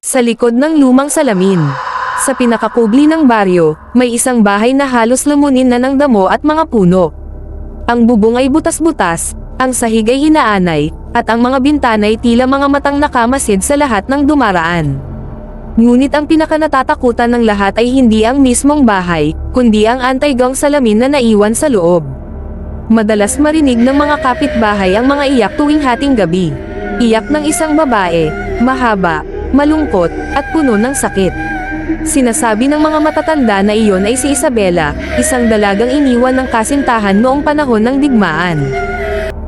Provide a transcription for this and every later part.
Sa likod ng lumang salamin, sa pinakakubli ng baryo, may isang bahay na halos lamunin na ng damo at mga puno. Ang bubong ay butas-butas, ang sahig ay hinaanay, at ang mga bintana'y tila mga matang nakamasid sa lahat ng dumaraan. Ngunit ang pinakanatatakutan ng lahat ay hindi ang mismong bahay, kundi ang anti-gong salamin na naiwan sa loob. Madalas marinig ng mga kapitbahay ang mga iyak tuwing hating gabi. Iyak ng isang babae, mahaba, malungkot, at puno ng sakit. Sinasabi ng mga matatanda na iyon ay si Isabela, isang dalagang iniwan ng kasintahan noong panahon ng digmaan.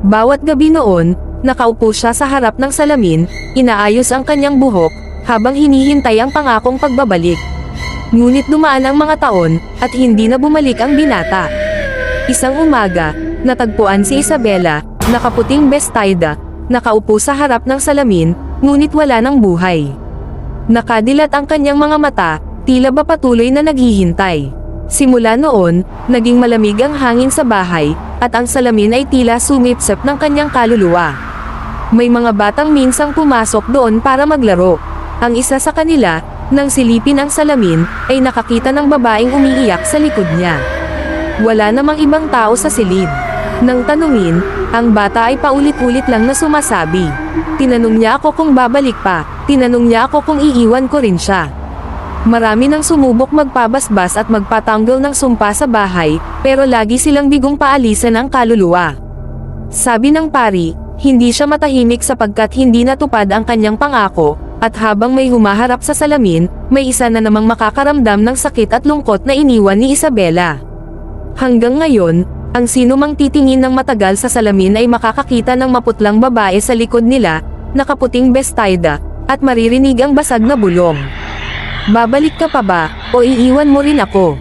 Bawat gabi noon, nakaupo siya sa harap ng salamin, inaayos ang kanyang buhok, habang hinihintay ang pangakong pagbabalik. Ngunit dumaan ang mga taon, at hindi na bumalik ang binata. Isang umaga, natagpuan si Isabela, nakaputing bestida, nakaupo sa harap ng salamin, ngunit wala ng buhay. Nakadilat ang kanyang mga mata, tila ba patuloy na naghihintay. Simula noon, naging malamig ang hangin sa bahay, at ang salamin ay tila sumipsip ng kanyang kaluluwa. May mga batang minsang pumasok doon para maglaro. Ang isa sa kanila, nang silipin ang salamin, ay nakakita ng babaeng umiiyak sa likod niya. Wala namang ibang tao sa silid. Nang tanungin, ang bata ay paulit-ulit lang na sumasabi. Tinanong niya ako kung babalik pa, tinanong niya ako kung iiwan ko rin siya. Marami nang sumubok magpabasbas at magpatanggol ng sumpa sa bahay, pero lagi silang bigong paalisan ang kaluluwa. Sabi ng pari, hindi siya matahimik sapagkat hindi natupad ang kanyang pangako, at habang may humaharap sa salamin, may isa na namang makakaramdam ng sakit at lungkot na iniwan ni Isabela. Hanggang ngayon, ang sino mang titingin ng matagal sa salamin ay makakakita ng maputlang babae sa likod nila, nakaputing bestida, at maririnig ang basag na bulong. Babalik ka pa ba, o iiwan mo rin ako?